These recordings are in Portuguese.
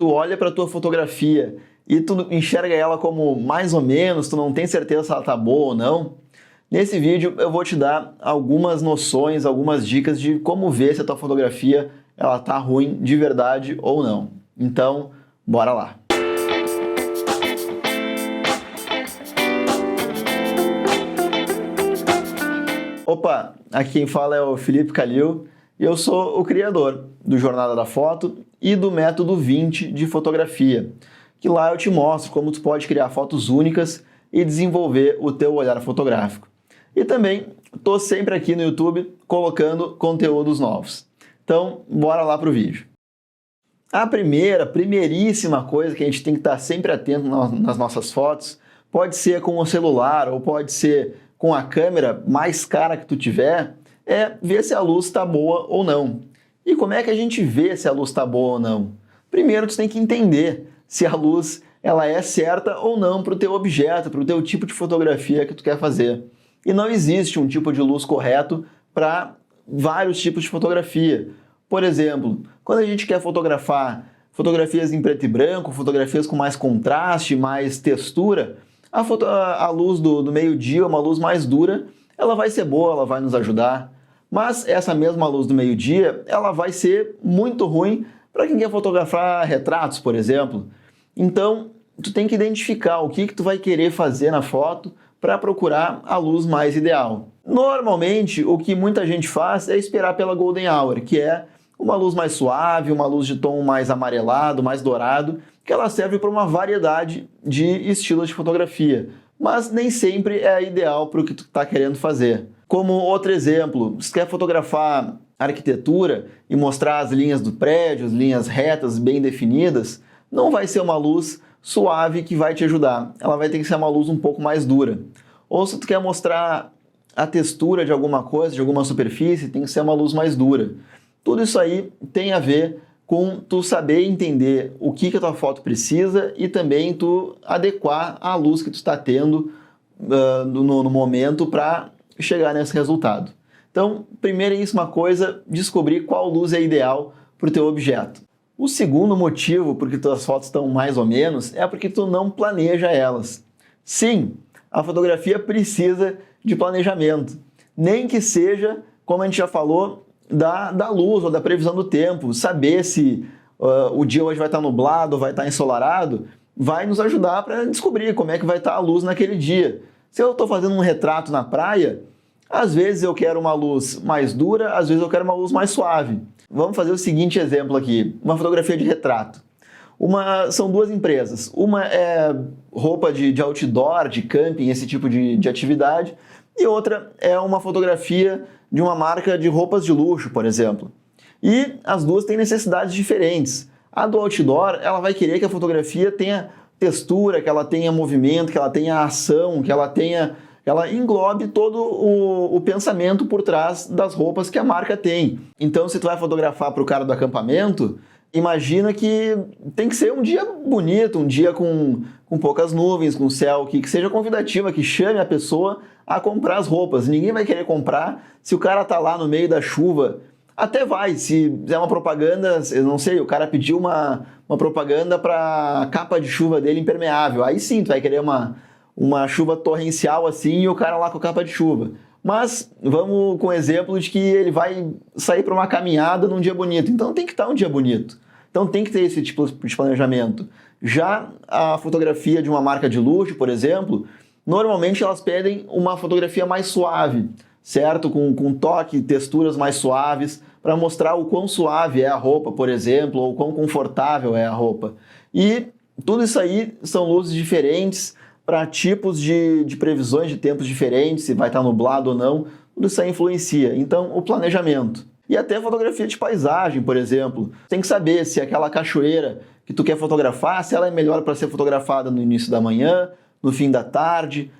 Tu olha para a tua fotografia e tu enxerga ela como mais ou menos, tu não tem certeza se ela tá boa ou não. Nesse vídeo eu vou te dar algumas noções, algumas dicas de como ver se a tua fotografia ela tá ruim de verdade ou não. Então, bora lá! Opa, aqui quem fala é o Felipe Calil e eu sou o criador do Jornada da Foto e do método 20 de fotografia, que lá eu te mostro como tu pode criar fotos únicas e desenvolver o teu olhar fotográfico. E também estou sempre aqui no YouTube colocando conteúdos novos. Então, bora lá para o vídeo. A primeiríssima coisa que a gente tem que estar sempre atento nas nossas fotos pode ser com o celular ou pode ser com a câmera mais cara que tu tiver, é ver se a luz está boa ou não. E como é que a gente vê se a luz está boa ou não? Primeiro, tu tem que entender se a luz ela é certa ou não para o teu objeto, para o teu tipo de fotografia que tu quer fazer. E não existe um tipo de luz correto para vários tipos de fotografia. Por exemplo, quando a gente quer fotografar fotografias em preto e branco, fotografias com mais contraste, mais textura, a luz do meio-dia, uma luz mais dura, ela vai ser boa, ela vai nos ajudar. Mas essa mesma luz do meio-dia, ela vai ser muito ruim para quem quer fotografar retratos, por exemplo. Então, tu tem que identificar o que tu vai querer fazer na foto para procurar a luz mais ideal. Normalmente, o que muita gente faz é esperar pela Golden Hour, que é uma luz mais suave, uma luz de tom mais amarelado, mais dourado, que ela serve para uma variedade de estilos de fotografia, mas nem sempre é ideal para o que tu está querendo fazer. Como outro exemplo, se quer fotografar arquitetura e mostrar as linhas do prédio, as linhas retas bem definidas, não vai ser uma luz suave que vai te ajudar, ela vai ter que ser uma luz um pouco mais dura. Ou se tu quer mostrar a textura de alguma coisa, de alguma superfície, tem que ser uma luz mais dura. Tudo isso aí tem a ver com tu saber entender o que a tua foto precisa e também tu adequar a luz que tu está tendo no momento para chegar nesse resultado. Então, primeiríssima coisa, descobrir qual luz é ideal para o teu objeto. O segundo motivo por que tuas fotos estão mais ou menos é porque tu não planeja elas. Sim, a fotografia precisa de planejamento. Nem que seja, como a gente já falou, da luz ou da previsão do tempo. Saber se o dia hoje vai estar nublado ou vai estar ensolarado vai nos ajudar para descobrir como é que vai estar a luz naquele dia. Se eu estou fazendo um retrato na praia, às vezes eu quero uma luz mais dura, às vezes eu quero uma luz mais suave. Vamos fazer o seguinte exemplo aqui, uma fotografia de retrato. São duas empresas, uma é roupa de outdoor, de camping, esse tipo de atividade, e outra é uma fotografia de uma marca de roupas de luxo, por exemplo. E as duas têm necessidades diferentes. A do outdoor, ela vai querer que a fotografia tenha textura, que ela tenha movimento, que ela tenha ação, que ela englobe todo o pensamento por trás das roupas que a marca tem. Então, se tu vai fotografar para o cara do acampamento, imagina que tem que ser um dia bonito, um dia com poucas nuvens, com céu, que seja convidativa, que chame a pessoa a comprar as roupas. Ninguém vai querer comprar se o cara tá lá no meio da chuva. Até vai, se é uma propaganda, eu não sei, o cara pediu uma propaganda para a capa de chuva dele impermeável. Aí sim, tu vai querer uma chuva torrencial assim e o cara lá com a capa de chuva. Mas vamos com o exemplo de que ele vai sair para uma caminhada num dia bonito. Então tem que estar um dia bonito. Então tem que ter esse tipo de planejamento. Já a fotografia de uma marca de luxo, por exemplo, normalmente elas pedem uma fotografia mais suave, certo? Com toque, texturas mais suaves, para mostrar o quão suave é a roupa, por exemplo, ou quão confortável é a roupa. E tudo isso aí são luzes diferentes, para tipos de previsões de tempos diferentes, se vai estar nublado ou não, tudo isso aí influencia. Então, o planejamento. E até fotografia de paisagem, por exemplo. Tem que saber se aquela cachoeira que tu quer fotografar, se ela é melhor para ser fotografada no início da manhã, no fim da tarde,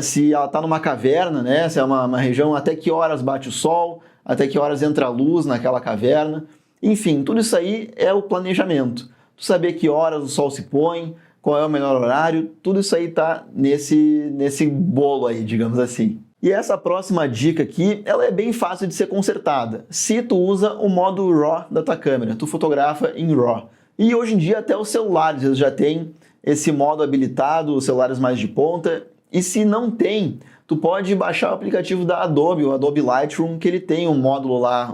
se ela está numa caverna, né? Se é uma região, até que horas bate o sol, até que horas entra a luz naquela caverna. Enfim, tudo isso aí é o planejamento. Tu saber que horas o sol se põe, qual é o melhor horário, tudo isso aí tá nesse bolo aí, digamos assim. E essa próxima dica aqui, ela é bem fácil de ser consertada. Se tu usa o modo RAW da tua câmera, tu fotografa em RAW, E hoje em dia até os celulares eles já têm esse modo habilitado, os celulares mais de ponta, e se não tem, tu pode baixar o aplicativo da Adobe, o Adobe Lightroom, que ele tem um módulo lá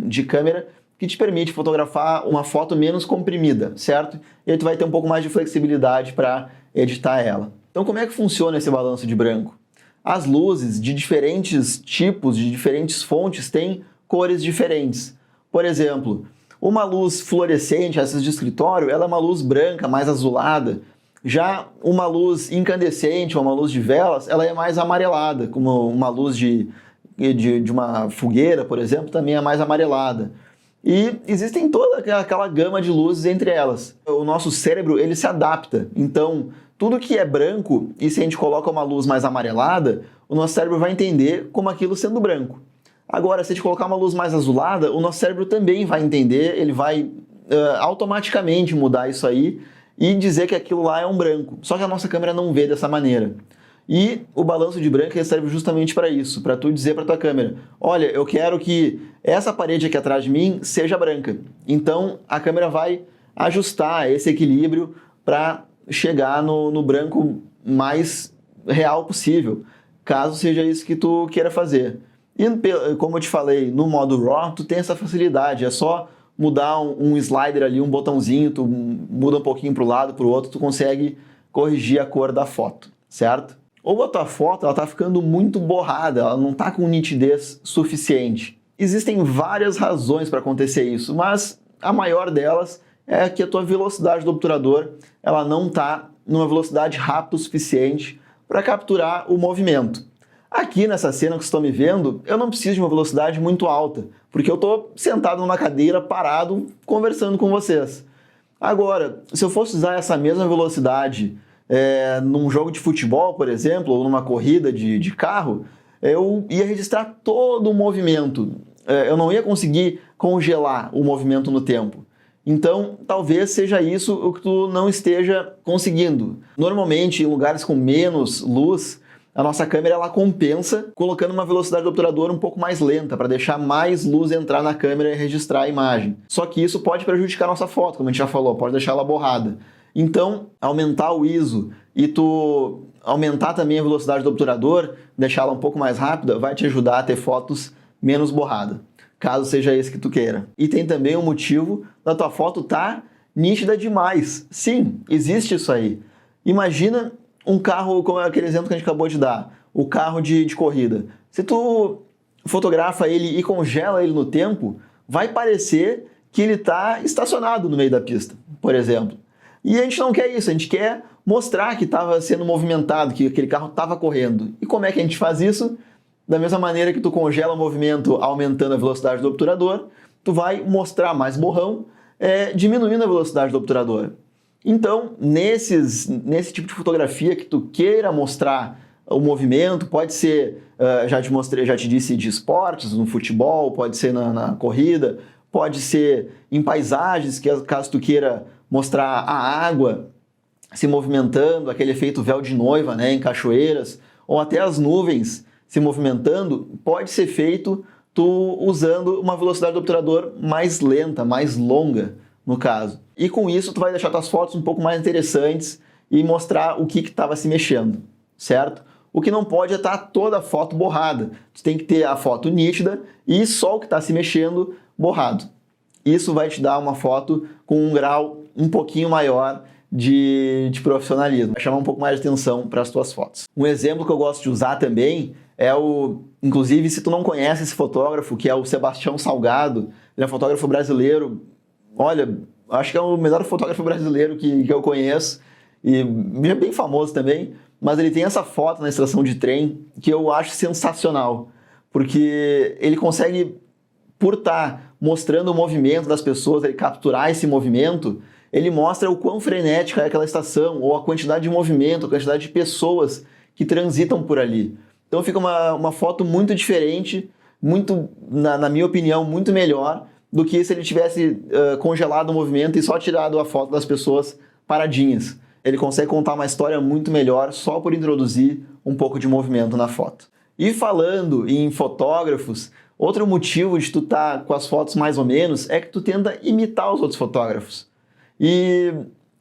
de câmera que te permite fotografar uma foto menos comprimida, certo? E aí tu vai ter um pouco mais de flexibilidade para editar ela. Então como é que funciona esse balanço de branco? As luzes de diferentes tipos, de diferentes fontes, têm cores diferentes. Por exemplo, uma luz fluorescente, essas de escritório, ela é uma luz branca, mais azulada. Já uma luz incandescente, uma luz de velas, ela é mais amarelada, como uma luz de uma fogueira, por exemplo, também é mais amarelada. E existem toda aquela gama de luzes entre elas. O nosso cérebro, ele se adapta. Então, tudo que é branco, e se a gente coloca uma luz mais amarelada, o nosso cérebro vai entender como aquilo sendo branco. Agora, se a gente colocar uma luz mais azulada, o nosso cérebro também vai entender, ele vai automaticamente mudar isso aí e dizer que aquilo lá é um branco. Só que a nossa câmera não vê dessa maneira. E o balanço de branco serve justamente para isso, para tu dizer para tua câmera, olha, eu quero que essa parede aqui atrás de mim seja branca. Então, a câmera vai ajustar esse equilíbrio para chegar no branco mais real possível, caso seja isso que tu queira fazer. E como eu te falei, no modo RAW, tu tem essa facilidade, é só mudar um slider ali, um botãozinho, tu muda um pouquinho para o lado, para o outro, tu consegue corrigir a cor da foto, certo? Ou a tua foto ela tá ficando muito borrada, ela não está com nitidez suficiente. Existem várias razões para acontecer isso, mas a maior delas é que a tua velocidade do obturador ela não está numa velocidade rápida o suficiente para capturar o movimento. Aqui nessa cena que vocês estão me vendo, eu não preciso de uma velocidade muito alta, porque eu estou sentado numa cadeira, parado, conversando com vocês. Agora, se eu fosse usar essa mesma velocidade num jogo de futebol, por exemplo, ou numa corrida de carro, eu ia registrar todo o movimento. Eu não ia conseguir congelar o movimento no tempo. Então, talvez seja isso o que tu não esteja conseguindo. Normalmente, em lugares com menos luz, a nossa câmera ela compensa colocando uma velocidade do obturador um pouco mais lenta, para deixar mais luz entrar na câmera e registrar a imagem. Só que isso pode prejudicar a nossa foto, como a gente já falou, pode deixar ela borrada. Então, aumentar o ISO e tu aumentar também a velocidade do obturador, deixá-la um pouco mais rápida, vai te ajudar a ter fotos menos borradas, caso seja esse que tu queira. E tem também um motivo da tua foto estar nítida demais. Sim, existe isso aí. Imagina um carro, como aquele exemplo que a gente acabou de dar, o carro de corrida. Se tu fotografa ele e congela ele no tempo, vai parecer que ele está estacionado no meio da pista, por exemplo. E a gente não quer isso, a gente quer mostrar que estava sendo movimentado, que aquele carro estava correndo. E como é que a gente faz isso? Da mesma maneira que tu congela o movimento aumentando a velocidade do obturador, tu vai mostrar mais borrão, diminuindo a velocidade do obturador. Então, nesse tipo de fotografia que tu queira mostrar o movimento, pode ser, já te disse, de esportes, no futebol, pode ser na corrida, pode ser em paisagens, caso tu queira mostrar a água se movimentando, aquele efeito véu de noiva, né, em cachoeiras, ou até as nuvens se movimentando, pode ser feito tu usando uma velocidade do obturador mais lenta, mais longa, no caso. E com isso tu vai deixar tuas fotos um pouco mais interessantes e mostrar o que estava se mexendo, certo? O que não pode é estar toda a foto borrada. Tu tem que ter a foto nítida e só o que está se mexendo borrado. Isso vai te dar uma foto com um grau um pouquinho maior de profissionalismo. Vai chamar um pouco mais de atenção para as tuas fotos. Um exemplo que eu gosto de usar também é inclusive, se tu não conhece esse fotógrafo, que é o Sebastião Salgado, ele é um fotógrafo brasileiro. Olha, acho que é o melhor fotógrafo brasileiro que eu conheço, e é bem famoso também, mas ele tem essa foto na estação de trem que eu acho sensacional, porque ele consegue, por estar mostrando o movimento das pessoas, ele capturar esse movimento, ele mostra o quão frenética é aquela estação, ou a quantidade de movimento, a quantidade de pessoas que transitam por ali. Então fica uma foto muito diferente, muito, na minha opinião, muito melhor do que se ele tivesse congelado o movimento e só tirado a foto das pessoas paradinhas. Ele consegue contar uma história muito melhor só por introduzir um pouco de movimento na foto. E falando em fotógrafos, outro motivo de tu estar com as fotos mais ou menos é que tu tenta imitar os outros fotógrafos. E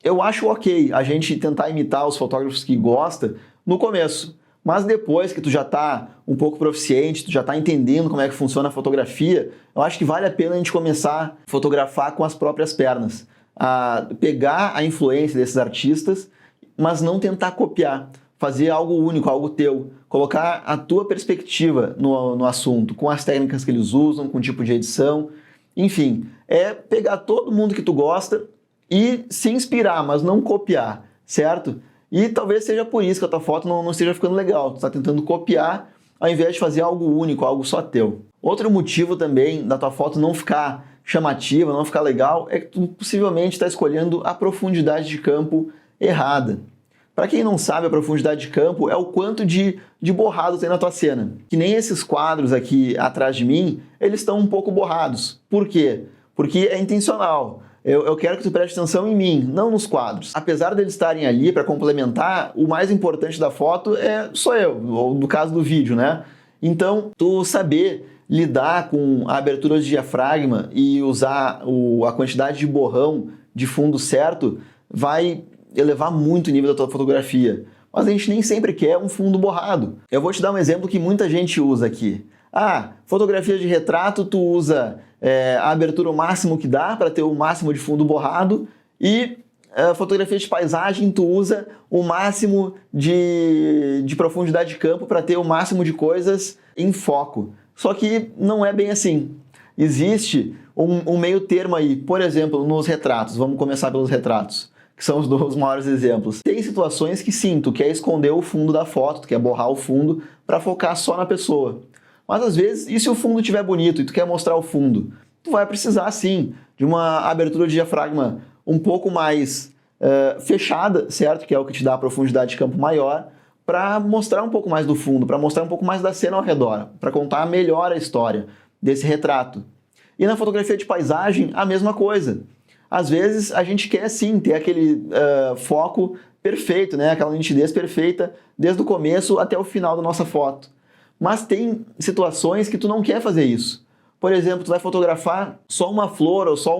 eu acho ok a gente tentar imitar os fotógrafos que gosta no começo. Mas depois que tu já está um pouco proficiente, tu já está entendendo como é que funciona a fotografia, eu acho que vale a pena a gente começar a fotografar com as próprias pernas. A pegar a influência desses artistas, mas não tentar copiar. Fazer algo único, algo teu. Colocar a tua perspectiva no assunto, com as técnicas que eles usam, com o tipo de edição. Enfim, é pegar todo mundo que tu gosta e se inspirar, mas não copiar, certo? E talvez seja por isso que a tua foto não esteja ficando legal. Tu está tentando copiar ao invés de fazer algo único, algo só teu. Outro motivo também da tua foto não ficar chamativa, não ficar legal, é que tu possivelmente está escolhendo a profundidade de campo errada. Para quem não sabe, a profundidade de campo é o quanto de borrado tem na tua cena. Que nem esses quadros aqui atrás de mim, eles estão um pouco borrados. Por quê? Porque é intencional. Eu quero que tu preste atenção em mim, não nos quadros. Apesar deles estarem ali para complementar, o mais importante da foto sou eu, ou no caso do vídeo, né? Então, tu saber lidar com a abertura de diafragma e usar a quantidade de borrão de fundo certo vai elevar muito o nível da tua fotografia. Mas a gente nem sempre quer um fundo borrado. Eu vou te dar um exemplo que muita gente usa aqui. Fotografia de retrato, tu usa a abertura o máximo que dá para ter o máximo de fundo borrado e fotografia de paisagem, tu usa o máximo de profundidade de campo para ter o máximo de coisas em foco. Só que não é bem assim. Existe um meio termo aí, por exemplo, nos retratos. Vamos começar pelos retratos, que são os dois maiores exemplos. Tem situações que sim, tu quer esconder o fundo da foto, tu quer borrar o fundo para focar só na pessoa. Mas às vezes, e se o fundo estiver bonito e tu quer mostrar o fundo? Tu vai precisar sim de uma abertura de diafragma um pouco mais fechada, certo? Que é o que te dá a profundidade de campo maior, para mostrar um pouco mais do fundo, para mostrar um pouco mais da cena ao redor, para contar melhor a história desse retrato. E na fotografia de paisagem, a mesma coisa. Às vezes a gente quer sim ter aquele foco perfeito, né? Aquela nitidez perfeita desde o começo até o final da nossa foto. Mas tem situações que tu não quer fazer isso. Por exemplo, tu vai fotografar só uma flor ou só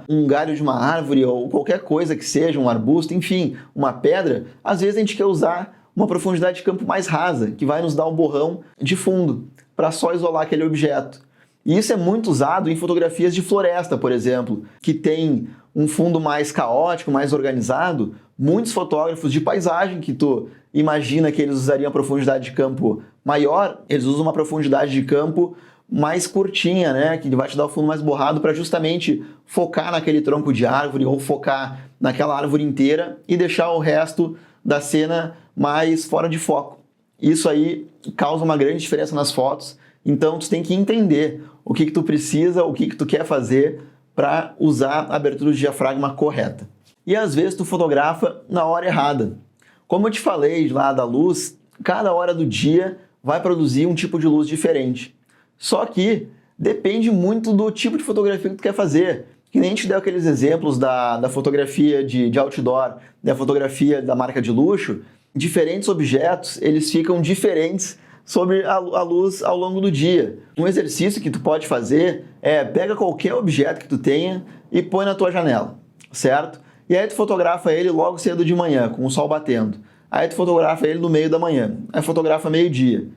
um galho de uma árvore ou qualquer coisa que seja, um arbusto, enfim, uma pedra. Às vezes a gente quer usar uma profundidade de campo mais rasa, que vai nos dar um borrão de fundo, para só isolar aquele objeto. E isso é muito usado em fotografias de floresta, por exemplo, que tem um fundo mais caótico, mais organizado. Muitos fotógrafos de paisagem que tu imagina que eles usariam a profundidade de campo maior, eles usam uma profundidade de campo mais curtinha, né? Que vai te dar o fundo mais borrado para justamente focar naquele tronco de árvore ou focar naquela árvore inteira e deixar o resto da cena mais fora de foco. Isso aí causa uma grande diferença nas fotos, então tu tem que entender o que tu precisa, o que tu quer fazer para usar a abertura de diafragma correta. E às vezes tu fotografa na hora errada. Como eu te falei lá da luz, cada hora do dia vai produzir um tipo de luz diferente. Só que depende muito do tipo de fotografia que tu quer fazer. Que nem te deu aqueles exemplos da fotografia de outdoor, da fotografia da marca de luxo. Diferentes objetos, eles ficam diferentes sobre a luz ao longo do dia. Um exercício que tu pode fazer é pega qualquer objeto que tu tenha e põe na tua janela, certo? E aí tu fotografa ele logo cedo de manhã, com o sol batendo. Aí tu fotografa ele no meio da manhã. Aí fotografa meio-dia.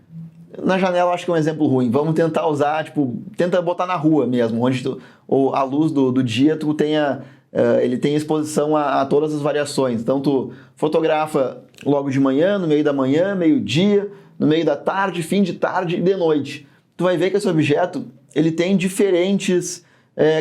Na janela eu acho que é um exemplo ruim. Vamos tentar usar, tenta botar na rua mesmo, onde ou a luz do dia tu tenha, ele tem exposição a todas as variações. Então tu fotografa logo de manhã, no meio da manhã, meio-dia, no meio da tarde, fim de tarde e de noite. Tu vai ver que esse objeto ele tem diferentes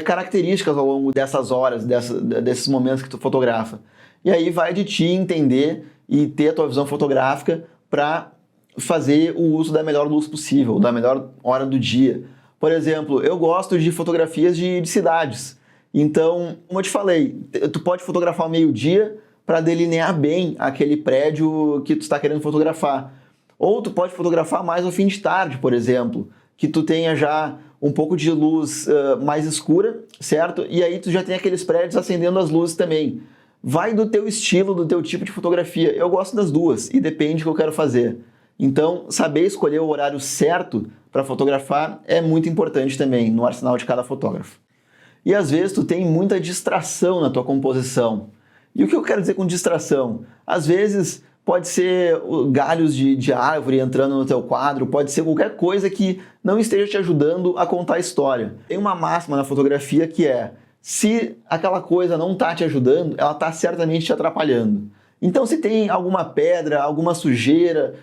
características ao longo dessas horas, desses momentos que tu fotografa. E aí vai de ti entender e ter a tua visão fotográfica para fazer o uso da melhor luz possível, da melhor hora do dia. Por exemplo, eu gosto de fotografias de cidades. Então, como eu te falei, tu pode fotografar ao meio-dia para delinear bem aquele prédio que tu está querendo fotografar. Ou tu pode fotografar mais ao fim de tarde, por exemplo, que tu tenha já um pouco de luz mais escura, certo? E aí tu já tem aqueles prédios acendendo as luzes também. Vai do teu estilo, do teu tipo de fotografia. Eu gosto das duas e depende do que eu quero fazer. Então, saber escolher o horário certo para fotografar é muito importante também no arsenal de cada fotógrafo. E às vezes tu tem muita distração na tua composição. E o que eu quero dizer com distração? Às vezes pode ser galhos de árvore entrando no teu quadro, pode ser qualquer coisa que não esteja te ajudando a contar a história. Tem uma máxima na fotografia que é: se aquela coisa não está te ajudando, ela está certamente te atrapalhando. Então, se tem alguma pedra, alguma sujeira,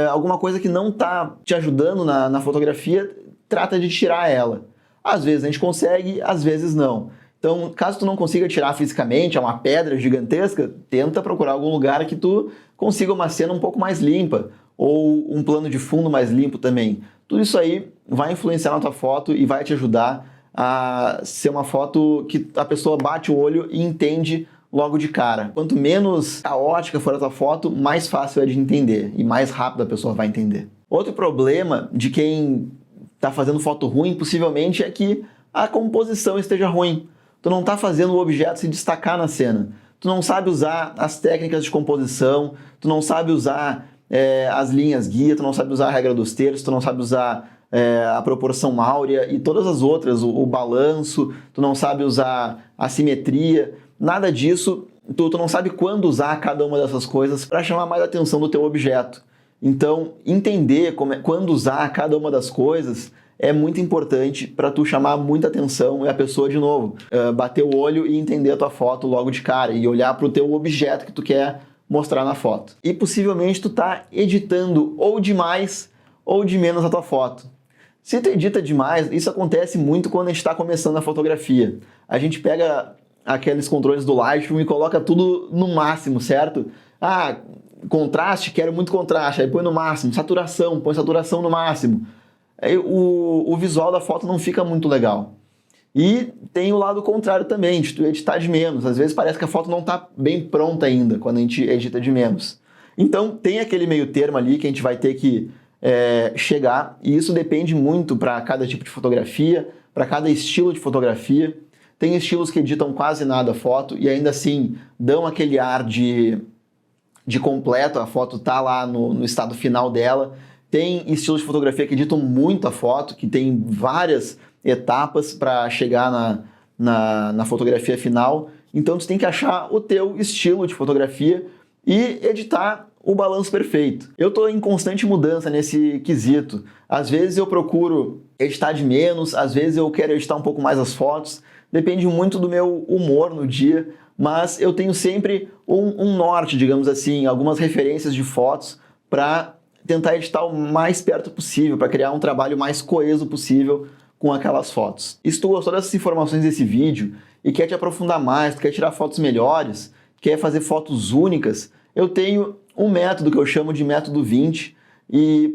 alguma coisa que não está te ajudando na fotografia, trata de tirar ela. Às vezes a gente consegue, às vezes não. Então, caso tu não consiga tirar fisicamente, é uma pedra gigantesca, tenta procurar algum lugar que tu consiga uma cena um pouco mais limpa, ou um plano de fundo mais limpo também. Tudo isso aí vai influenciar na tua foto e vai te ajudar a ser uma foto que a pessoa bate o olho e entende logo de cara. Quanto menos caótica for a tua foto, mais fácil é de entender e mais rápido a pessoa vai entender. Outro problema de quem está fazendo foto ruim, possivelmente, é que a composição esteja ruim. Tu não está fazendo o objeto se destacar na cena. Tu não sabe usar as técnicas de composição, tu não sabe usar as linhas guia, tu não sabe usar a regra dos terços, tu não sabe usar a proporção áurea e todas as outras, o balanço, tu não sabe usar a simetria, nada disso, tu não sabe quando usar cada uma dessas coisas para chamar mais a atenção do teu objeto. Então, entender quando usar cada uma das coisas é muito importante para tu chamar muita atenção e a pessoa, de novo, bater o olho e entender a tua foto logo de cara e olhar para o teu objeto que tu quer mostrar na foto. E possivelmente tu tá editando ou demais ou de menos a tua foto. Se tu edita demais, isso acontece muito quando a gente está começando a fotografia. A gente pega aqueles controles do Lightroom e coloca tudo no máximo, certo? Contraste, quero muito contraste, aí põe no máximo, saturação, põe saturação no máximo. Aí o visual da foto não fica muito legal. E tem o lado contrário também, de tu editar de menos. Às vezes parece que a foto não está bem pronta ainda, quando a gente edita de menos. Então tem aquele meio termo ali que a gente vai ter que chegar, e isso depende muito para cada tipo de fotografia, para cada estilo de fotografia. Tem estilos que editam quase nada a foto e ainda assim dão aquele ar de completo, a foto tá lá no estado final dela. Tem estilos de fotografia que editam muito a foto, que tem várias etapas para chegar na fotografia final. Então tu tem que achar o teu estilo de fotografia e editar o balanço perfeito. Eu estou em constante mudança nesse quesito. Às vezes eu procuro editar de menos, às vezes eu quero editar um pouco mais as fotos. Depende muito do meu humor no dia, mas eu tenho sempre um norte, digamos assim, algumas referências de fotos para tentar editar o mais perto possível, para criar um trabalho mais coeso possível com aquelas fotos. E se tu gostou dessas informações desse vídeo e quer te aprofundar mais, tu quer tirar fotos melhores, quer fazer fotos únicas, eu tenho um método que eu chamo de método 20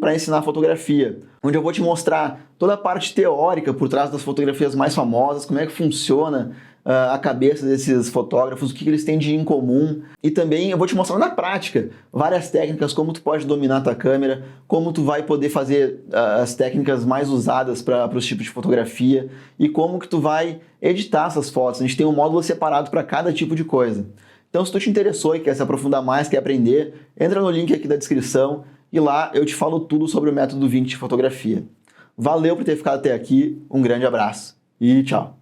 para ensinar fotografia, onde eu vou te mostrar toda a parte teórica por trás das fotografias mais famosas, como é que funciona a cabeça desses fotógrafos, o que eles têm de em comum, e também eu vou te mostrar na prática várias técnicas, como tu pode dominar a tua câmera, como tu vai poder fazer as técnicas mais usadas para os tipos de fotografia e como que tu vai editar essas fotos. A gente tem um módulo separado para cada tipo de coisa. Então, se tu te interessou e quer se aprofundar mais, quer aprender, entra no link aqui da descrição e lá eu te falo tudo sobre o método 20 de fotografia. Valeu por ter ficado até aqui, um grande abraço e tchau!